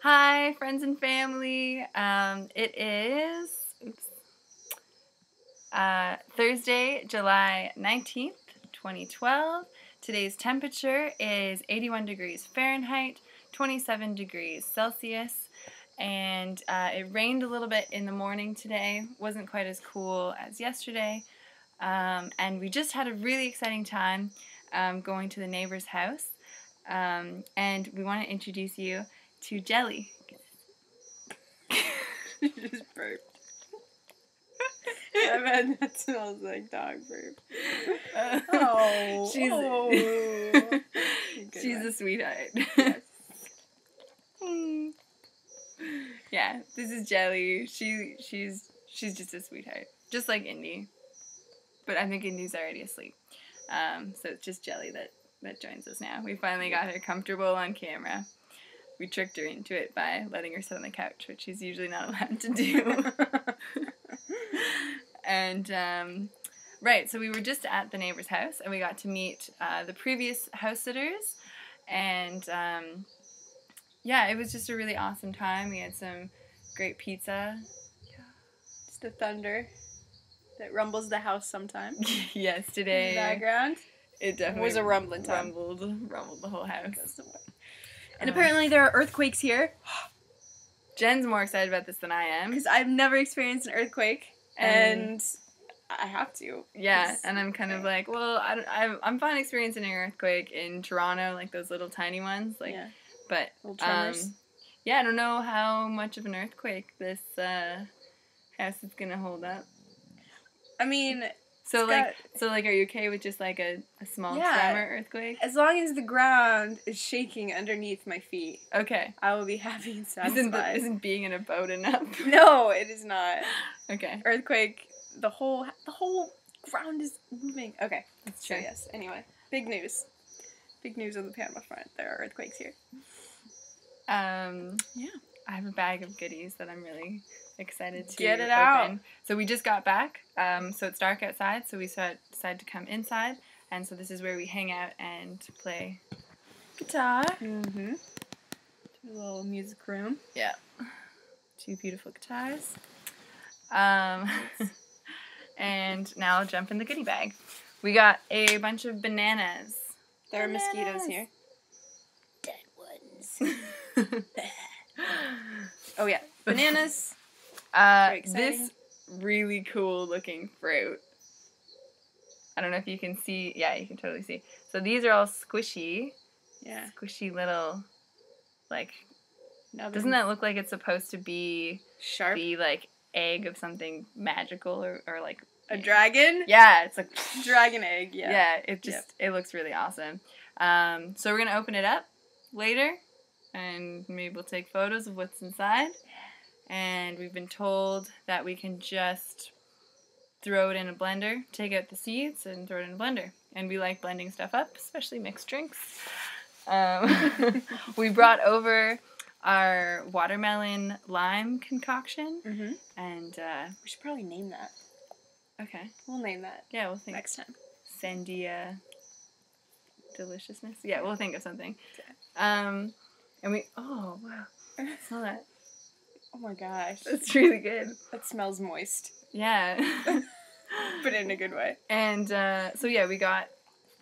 Hi, friends and family. It is Thursday, July 19th, 2012. Today's temperature is 81 degrees Fahrenheit, 27 degrees Celsius, and it rained a little bit in the morning today. Wasn't quite as cool as yesterday, and we just had a really exciting time going to the neighbor's house, and we want to introduce you to Jelly. You just burped. I bet that smells like dog burp. She's a sweetheart. Yes. Yeah, this is Jelly. She's just a sweetheart, just like Indy. But I think Indy's already asleep. So it's just Jelly that joins us now. We finally got her comfortable on camera. We tricked her into it by letting her sit on the couch, which she's usually not allowed to do. And, right, so we were just at the neighbor's house, and we got to meet the previous house sitters. And, yeah, it was just a really awesome time. We had some great pizza. Yeah. It's the thunder that rumbles the house sometimes. Yes, today. In the background. It definitely was a rumbling time. Rumbled the whole house. And apparently there are earthquakes here. Jen's more excited about this than I am. Because I've never experienced an earthquake, and I have to. Yeah, and I'm kind of like, well, I'm fine experiencing an earthquake in Toronto, like those little tiny ones. Like, yeah. But, little tremors. Yeah, I don't know how much of an earthquake this house is going to hold up. I mean... So are you okay with just like a small tremor earthquake? As long as the ground is shaking underneath my feet. Okay. I will be happy and satisfied. Isn't being in a boat enough? No, it is not. Okay. Earthquake, the whole ground is moving. Okay. That's true. So yes, anyway. Big news. Big news on the Panama front. There are earthquakes here. Yeah. I have a bag of goodies that I'm really excited to get it open. out. So we just got back. So it's dark outside, so we decided to come inside. And so this is where we hang out and play guitar. Mm-hmm. A little music room. Yeah. 2 beautiful guitars. And now I'll jump in the goodie bag. We got a bunch of bananas. There are mosquitoes here. Dead ones. Oh yeah, bananas. Very exciting. This really cool looking fruit. I don't know if you can see. Yeah, you can totally see. So these are all squishy. Yeah. Squishy little, like. Doesn't that look like it's supposed to be sharp? The like egg of something magical or like a dragon? Yeah, it's like dragon egg. Yeah. Yeah, it looks really awesome. So we're gonna open it up later, and maybe we'll take photos of what's inside. And we've been told that we can just throw it in a blender, take out the seeds, and throw it in a blender. And we like blending stuff up, especially mixed drinks. We brought over our watermelon lime concoction. Mm-hmm. And we should probably name that. Okay. We'll name that. Yeah, we'll think. Next time. Sandia deliciousness. Yeah, we'll think of something. Okay. And we... Oh, wow. Smell that. Oh my gosh. That's really good. That smells moist. Yeah. But in a good way. And so yeah, we got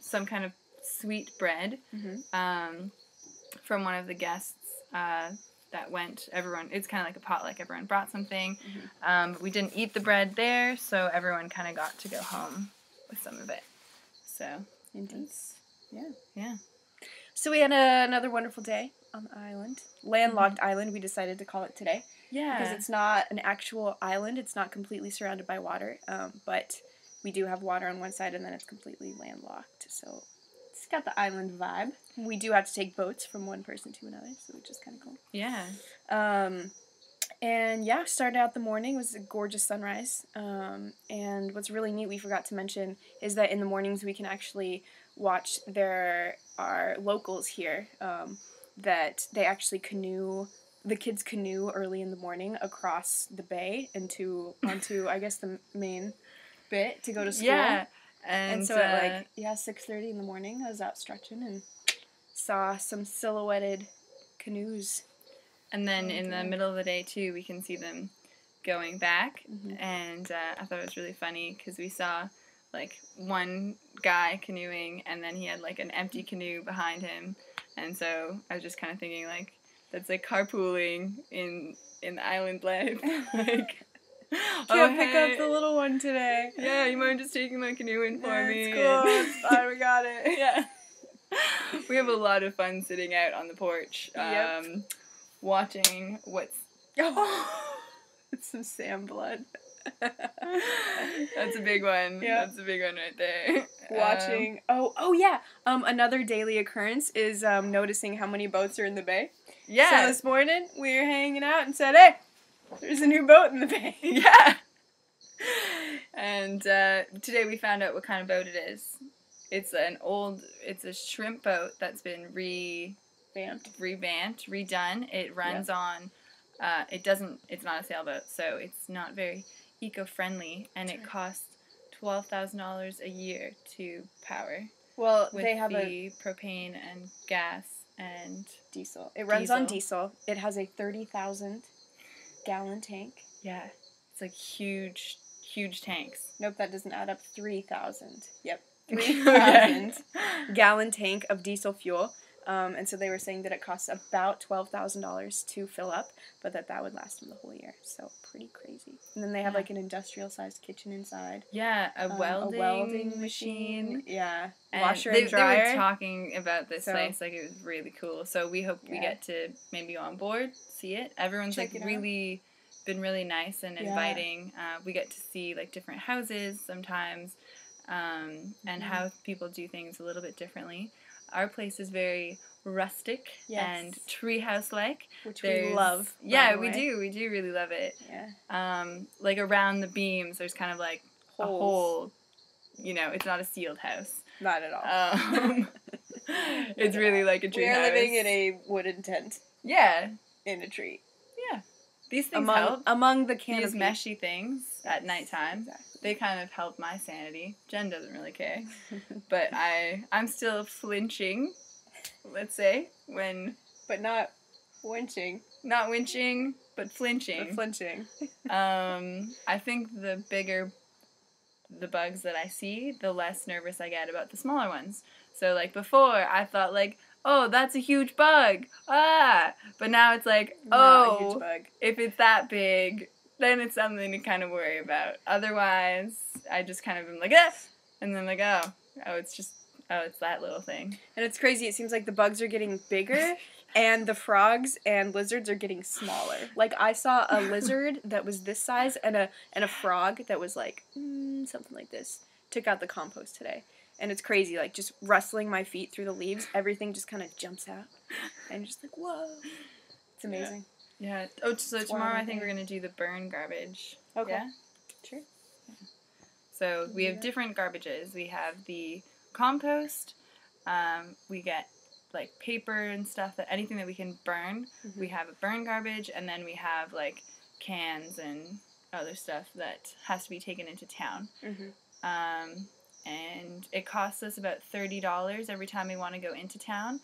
some kind of sweet bread from one of the guests that went. It's kind of like a potluck. Everyone brought something. But we didn't eat the bread there, so everyone kind of got to go home with some of it. So. Indeed. Yeah. Yeah. So we had another wonderful day on the island. Landlocked island, we decided to call it today. Yeah. Because it's not an actual island. It's not completely surrounded by water. But we do have water on one side, and then it's completely landlocked. So it's got the island vibe. We do have to take boats from one person to another, so which is kind of cool. Yeah. And yeah, started out the morning. It was a gorgeous sunrise. And what's really neat, we forgot to mention, is that in the mornings we can actually watch. There are locals here that they actually canoe. The kids canoe early in the morning across the bay onto I guess the main bit to go to school. Yeah. And so at 6:30 in the morning, I was out stretching and saw some silhouetted canoes. And then in the middle of the day, too, we can see them going back. And I thought it was really funny because we saw, like, one guy canoeing, and then he had, like, an empty canoe behind him. And so I was just kind of thinking, like, that's, like, carpooling in island life. Like, can't pick up the little one today. Yeah, you mind just taking my canoe in for me? It's cool. It's fine. We got it. Yeah. We have a lot of fun sitting out on the porch, watching what's... It's some sand blood. That's a big one. Yeah. That's a big one right there. Watching... another daily occurrence is noticing how many boats are in the bay. Yeah. So this morning, we were hanging out and said, hey, there's a new boat in the bay. Yeah. And today we found out what kind of boat it is. It's a shrimp boat that's been revamped, redone. It runs on, it's not a sailboat, so it's not very eco-friendly, and it costs $12,000 a year to power. Well, with they have the propane and gas and diesel. It runs on diesel. It has a 30,000-gallon tank. Yeah. It's like huge tanks. Nope, that doesn't add up. 3,000. Yep. 3,000-gallon tank of diesel fuel. And so they were saying that it costs about $12,000 to fill up, but that would last them the whole year. So pretty crazy. And then they have like an industrial-sized kitchen inside. Yeah, a welding machine. Yeah, and washer and dryer. They were talking about this place like it was really cool. So we hope we get to maybe go on board, see it. Everyone's like really been really nice and inviting. We get to see like different houses sometimes, and how people do things a little bit differently. Our place is very rustic and treehouse-like. Which we love. Yeah, we do. We do really love it. Yeah. Like around the beams, there's kind of like a hole. You know, it's not a sealed house. Not at all. It's really like a treehouse. We are living in a wooden tent. Yeah. In a tree. Yeah. These things help. Among the canopy. These meshy things at nighttime. Exactly. They kind of help my sanity. Jen doesn't really care. But I'm still flinching, let's say, when... But not winching. Not winching, but flinching. But flinching. I think the bigger the bugs that I see, the less nervous I get about the smaller ones. So, like, before, I thought, like, oh, that's a huge bug. Ah! But now it's like, not a huge bug. If it's that big... then it's something to kind of worry about. Otherwise, I just kind of am like, and then like, it's that little thing. And it's crazy. It seems like the bugs are getting bigger, and the frogs and lizards are getting smaller. Like, I saw a lizard that was this size, and a frog that was like, something like this. Took out the compost today. And it's crazy, like, just rustling my feet through the leaves, everything just kind of jumps out. And just like, whoa. It's amazing. Yeah. Oh, so tomorrow I think we're going to do the burn garbage. Okay. Yeah? Sure. Yeah. So we have different garbages. We have the compost. We get, like, paper and stuff, anything that we can burn. Mm-hmm. We have a burn garbage, and then we have, like, cans and other stuff that has to be taken into town. Mm-hmm. And it costs us about $30 every time we want to go into town.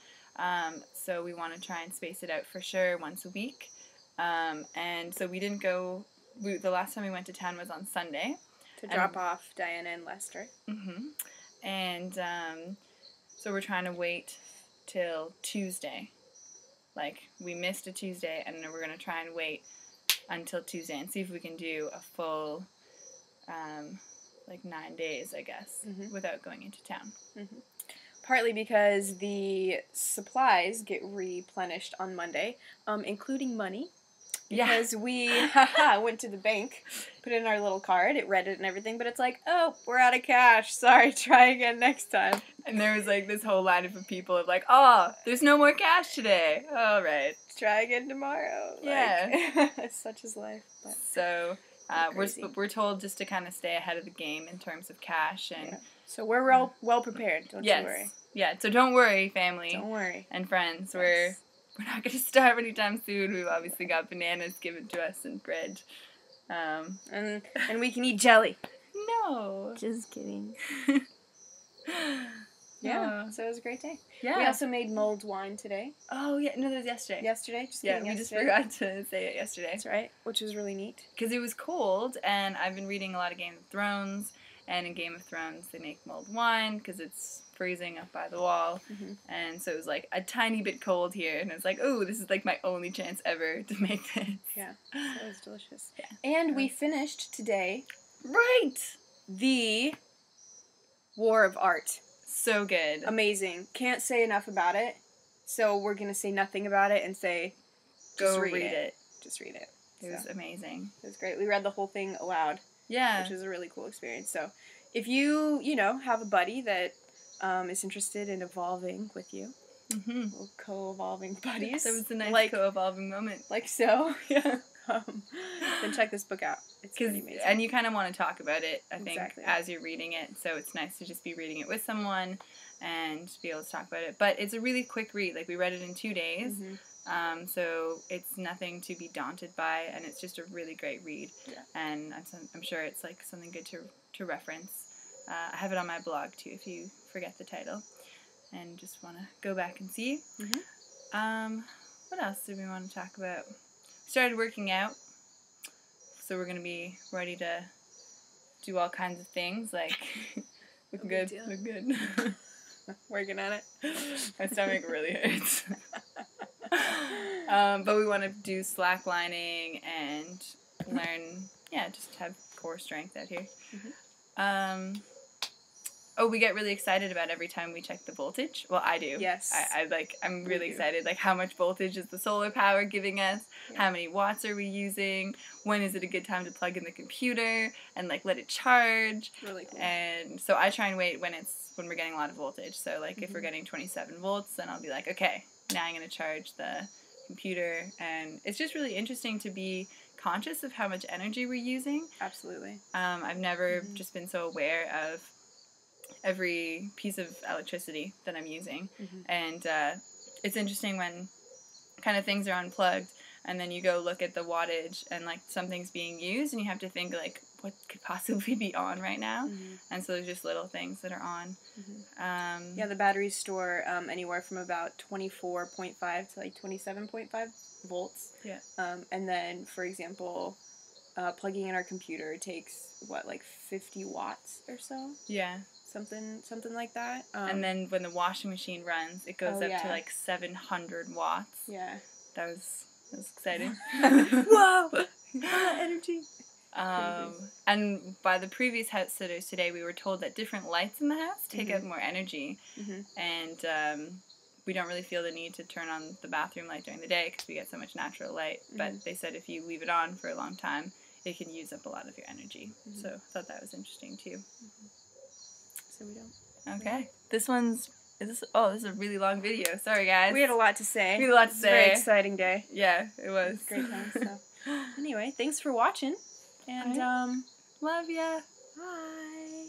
So we want to try and space it out for sure once a week. And so we didn't go, the last time we went to town was on Sunday. To drop off Diana and Lester. Mm-hmm. And so we're trying to wait till Tuesday. Like, we missed a Tuesday, and then we're going to try and wait until Tuesday and see if we can do a full, 9 days, I guess, without going into town. Mm-hmm. Partly because the supplies get replenished on Monday, including money. Because we went to the bank, put in our little card, it read it and everything, but it's like, oh, we're out of cash. Sorry, try again next time. And there was like this whole line of people of like, oh, there's no more cash today. All right. Try again tomorrow. Yeah. Like, such is life. But so we're told just to kind of stay ahead of the game in terms of cash. And so we're well prepared, don't you worry. Yeah, so don't worry, family. Don't worry. And friends. Yes. We're not going to starve anytime soon. We've obviously got bananas given to us and bread. And we can eat jelly. No. Just kidding. Yeah, so it was a great day. Yeah. We also made mulled wine today. Oh, yeah. No, that was yesterday. Yesterday? We just forgot to say it yesterday. That's right, which was really neat. Because it was cold, and I've been reading a lot of Game of Thrones, and in Game of Thrones they make mulled wine because it's freezing up by the wall, and so it was like a tiny bit cold here, and I was like, oh, this is like my only chance ever to make this. Yeah, so it was delicious. Yeah. And we finished today Right! the War of Art. So good. Amazing. Can't say enough about it, so we're going to say nothing about it and say, just Go read read it. it. Just read it. It was amazing. It was great. We read the whole thing aloud. Yeah. Which was a really cool experience. So if you have a buddy that is interested in evolving with you, little co-evolving buddies. That was a nice co-evolving moment. Like so. Yeah. Then check this book out. It's pretty amazing. And you kind of want to talk about it, I think, Exactly. as you're reading it. So it's nice to just be reading it with someone and be able to talk about it. But it's a really quick read. Like, we read it in 2 days. So it's nothing to be daunted by, and it's just a really great read. Yeah. And I'm sure it's like something good to reference. I have it on my blog too if you forget the title and just want to go back and see. What else did we want to talk about? Started working out, so we're going to be ready to do all kinds of things, like look good. Working on it. My stomach really hurts. But we want to do slacklining and learn, just have core strength out here. We get really excited about every time we check the voltage. Well, I do. Yes. I'm really excited. Like, how much voltage is the solar power giving us? Yeah. How many watts are we using? When is it a good time to plug in the computer and, like, let it charge? Really cool. And so I try and wait when we're getting a lot of voltage. So, like, if we're getting 27 volts, then I'll be like, okay, now I'm going to charge the computer. And it's just really interesting to be conscious of how much energy we're using. Absolutely. I've never just been so aware of every piece of electricity that I'm using. And it's interesting when kind of things are unplugged and then you go look at the wattage and, like, something's being used and you have to think, like, what could possibly be on right now? And so there's just little things that are on. The batteries store anywhere from about 24.5 to, like, 27.5 volts. Yeah. And then, for example, plugging in our computer takes, 50 watts or so? Yeah. Something like that. And then when the washing machine runs, it goes up to, like, 700 watts. Yeah. That was exciting. Whoa! Energy. And by the previous house sitters today, we were told that different lights in the house take up more energy. And we don't really feel the need to turn on the bathroom light during the day because we get so much natural light. But they said if you leave it on for a long time, it can use up a lot of your energy. So I thought that was interesting too. So we don't. Okay. This is a really long video. Sorry, guys. We had a lot to say. It was a very exciting day. Yeah, it was. Great time. So anyway, thanks for watching. And love ya. Bye.